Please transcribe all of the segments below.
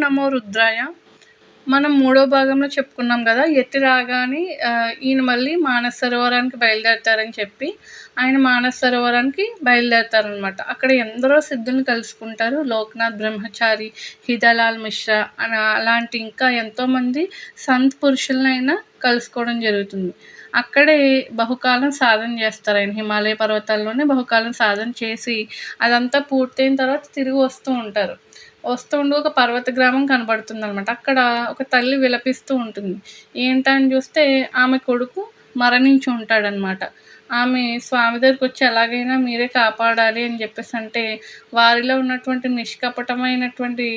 నమో రుద్రాయ. మనం మూడో భాగంలో చెప్పుకున్నాం కదా, యతి రాగానే ఈయన మళ్ళీ మానస సరోవరానికి బయలుదేరతారని చెప్పి ఆయన మానస సరోవరానికి బయలుదేరతారనమాట. అక్కడ ఎందరో సిద్ధులను కలుసుకుంటారు. లోక్నాథ్ బ్రహ్మచారి, హిదాలాల్ మిశ్రా అని అలాంటి ఇంకా ఎంతోమంది సంత్ పురుషులనైనా కలుసుకోవడం జరుగుతుంది. అక్కడే బహుకాలం సాధన చేస్తారు ఆయన. హిమాలయ పర్వతాల్లోనే బహుకాలం సాధన చేసి అదంతా పూర్తయిన తర్వాత తిరిగి వస్తూ ఉంటారు. వస్తుండగా ఒక పర్వత గ్రామం కనబడుతుందనమాట. అక్కడ ఒక తల్లి విలపిస్తూ ఉంటుంది. ఏంటని చూస్తే ఆమె కొడుకు మరణించి ఉంటాడనమాట. ఆమె స్వామి దగ్గరికి వచ్చి ఎలాగైనా మీరే కాపాడాలి అని చెప్పేసి అంటే, వారిలో ఉన్నటువంటి నిష్కపటమైనటువంటి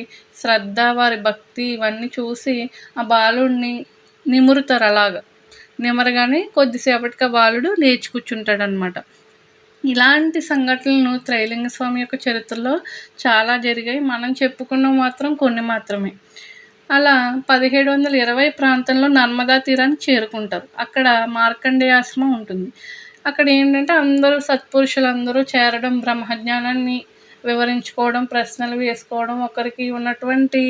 శ్రద్ధ, వారి భక్తి ఇవన్నీ చూసి ఆ బాలుడిని నిమురుతారు. అలాగా నిమరగానే కొద్దిసేపటికి ఆ బాలుడు లేచి కూర్చుంటాడనమాట. ఇలాంటి సంఘటనలను త్రైలింగ స్వామి యొక్క చరిత్రలో చాలా జరిగాయి. మనం చెప్పుకున్నవి మాత్రం కొన్ని మాత్రమే. అలా 1720 ప్రాంతంలో నర్మదా తీరానికి చేరుకుంటారు. అక్కడ మార్కండేయ ఆశ్రమం ఉంటుంది. అక్కడ ఏంటంటే అందరూ సత్పురుషులందరూ చేరడం, బ్రహ్మజ్ఞానాన్ని వివరించుకోవడం, ప్రశ్నలు వేసుకోవడం, ఒకరికి ఉన్నటువంటి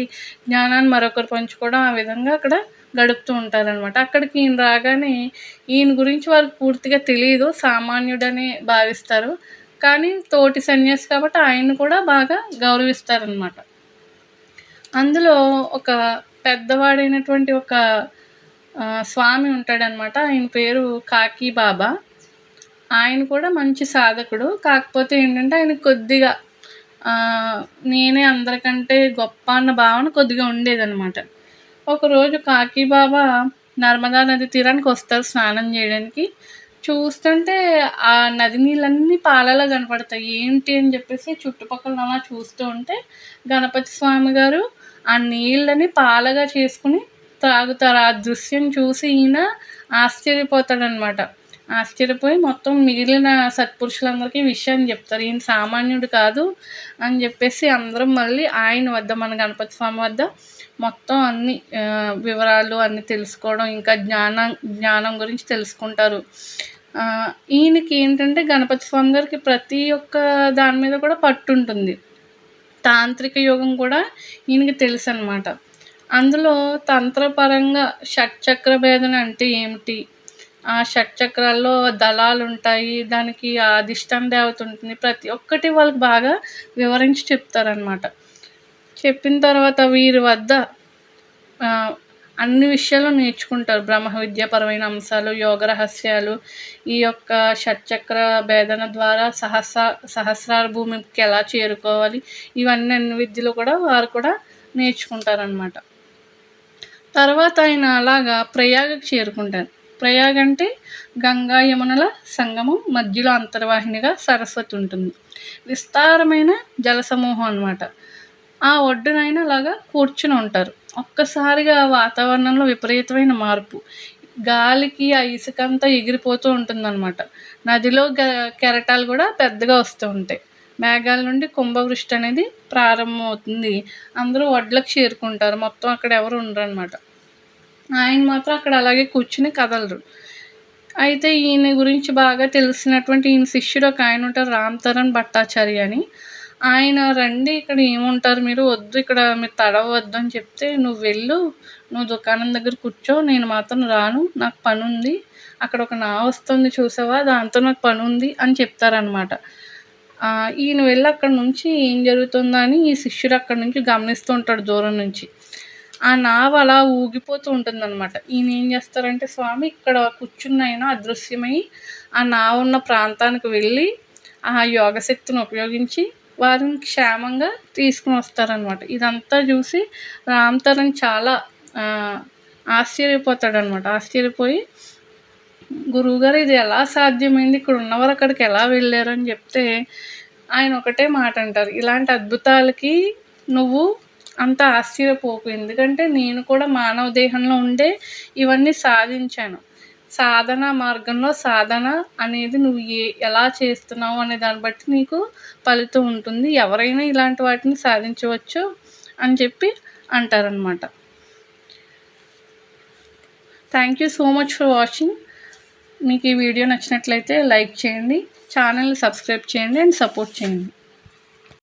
జ్ఞానాన్ని మరొకరు పంచుకోవడం, ఆ విధంగా అక్కడ గడుపుతూ ఉంటారనమాట. అక్కడికి ఈయన రాగానే ఈయన గురించి వారికి పూర్తిగా తెలియదు, సామాన్యుడని భావిస్తారు. కానీ తోటి సన్యాసి కాబట్టి ఆయన్ని కూడా బాగా గౌరవిస్తారనమాట. అందులో ఒక పెద్దవాడైనటువంటి ఒక స్వామి ఉంటాడనమాట. ఆయన పేరు కాకి బాబా. ఆయన కూడా మంచి సాధకుడు. కాకపోతే ఏంటంటే ఆయన కొద్దిగా నేనే అందరికంటే గొప్ప అన్న భావన కొద్దిగా ఉండేదనమాట. ఒకరోజు కాకి బాబా నర్మదా నది తీరానికి వస్తారు స్నానం చేయడానికి. చూస్తుంటే ఆ నది నీళ్ళన్నీ పాలలా కనపడతాయి. ఏంటి అని చెప్పేసి చుట్టుపక్కల అలా చూస్తూ ఉంటే గణపతి స్వామి గారు ఆ నీళ్ళని పాలగా చేసుకుని త్రాగుతారు. ఆ దృశ్యం చూసి ఈయన ఆశ్చర్యపోతాడనమాట. ఆశ్చర్యపోయి మొత్తం మిగిలిన సత్పురుషులందరికీ విషయాన్ని చెప్తారు. ఈయన సామాన్యుడు కాదు అని చెప్పేసి అందరం మళ్ళీ ఆయన వద్ద, మన గణపతి స్వామి వద్ద మొత్తం అన్ని వివరాలు అన్నీ తెలుసుకోవడం, ఇంకా జ్ఞానం గురించి తెలుసుకుంటారు. ఈయనకి ఏంటంటే గణపతి స్వామి గారికి ప్రతి ఒక్క దాని మీద కూడా పట్టు ఉంటుంది. తాంత్రిక యోగం కూడా ఈయనకి తెలుసు అనమాట. అందులో తంత్రపరంగా షట్చక్ర భేదన అంటే ఏమిటి, ఆ షట్చక్రాల్లో దళాలు ఉంటాయి, దానికి అధిష్టాన దేవత ఉంటుంది, ప్రతి ఒక్కటి వాళ్ళకి బాగా వివరించి చెప్తారనమాట. చెప్పిన తర్వాత వీరి వద్ద అన్ని విషయాలు నేర్చుకుంటారు. బ్రహ్మ విద్యాపరమైన అంశాలు, యోగ రహస్యాలు, ఈ యొక్క షట్చక్ర భేదన ద్వారా సహస్రార భూమికి ఎలా చేరుకోవాలి, ఇవన్నీ అన్ని విద్యలు కూడా వారు కూడా నేర్చుకుంటారనమాట. తర్వాత ఆయన అలాగా ప్రయాగకు చేరుకుంటారు. ప్రయాగ అంటే గంగా యమునల సంగమం, మధ్యలో అంతర్వాహినిగా సరస్వతి ఉంటుంది. విస్తారమైన జలసమూహం అనమాట. ఆ ఒడ్డునైన అలాగా కూర్చుని ఉంటారు. ఒక్కసారిగా వాతావరణంలో విపరీతమైన మార్పు. గాలికి ఆ ఇసుకంతా ఎగిరిపోతూ ఉంటుందన్నమాట. నదిలో కెరటాలు కూడా పెద్దగా వస్తూ ఉంటాయి. మేఘాల నుండి కుంభవృష్టి అనేది ప్రారంభమవుతుంది. అందరూ ఒడ్లకు చేరుకుంటారు. మొత్తం అక్కడ ఎవరు ఉండరు అనమాట. ఆయన మాత్రం అక్కడ అలాగే కూర్చుని కదలరు. అయితే ఈయన గురించి బాగా తెలిసినటువంటి ఈయన శిష్యుడు ఒక ఆయన ఉంటారు, రామ్ తరణ్ భట్టాచార్య అని. ఆయన రండి, ఇక్కడ ఏముంటారు మీరు, వద్దు ఇక్కడ మీరు తడవద్దు అని చెప్తే, నువ్వు వెళ్ళు, నువ్వు దుకాణం దగ్గర కూర్చో, నేను మాత్రం రాను, నాకు పని ఉంది, అక్కడ ఒక నావ వస్తుంది చూసావా, దాంతో నాకు పని ఉంది అని చెప్తారనమాట. ఈయన వెళ్ళి అక్కడ నుంచి ఏం జరుగుతుందో అని ఈ శిష్యుడు అక్కడి నుంచి గమనిస్తూ ఉంటాడు దూరం నుంచి. ఆ నావ అలా ఊగిపోతూ ఉంటుందన్నమాట. ఈయన ఏం చేస్తారంటే, స్వామి ఇక్కడ కూర్చున్న ఆయన అదృశ్యమై ఆ నావ ఉన్న ప్రాంతానికి వెళ్ళి ఆ యోగశక్తిని ఉపయోగించి వారిని క్షేమంగా తీసుకుని వస్తారనమాట. ఇదంతా చూసి రామ్ తరణ్ చాలా ఆశ్చర్యపోతాడనమాట. ఆశ్చర్యపోయి, గురువుగారు ఇది ఎలా సాధ్యమైంది, ఇక్కడ ఉన్నవారు అక్కడికి ఎలా వెళ్ళారు అని చెప్తే ఆయన ఒకటే మాట అంటారు, ఇలాంటి అద్భుతాలకి నువ్వు అంత ఆశ్చర్యపోకు, ఎందుకంటే నేను కూడా మానవ దేహంలో ఉండే ఇవన్నీ సాధించాను. సాధన మార్గంలో సాధన అనేది నువ్వు ఎలా చేస్తున్నావు అనే దాన్ని బట్టి నీకు ఫలితం ఉంటుంది. ఎవరైనా ఇలాంటి వాటిని సాధించవచ్చు అని చెప్పి అంటారనమాట. Thank you so much for watching. మీకు ఈ వీడియో నచ్చినట్లయితే లైక్ చేయండి, ఛానల్ని సబ్స్క్రైబ్ చేయండి అండ్ సపోర్ట్ చేయండి.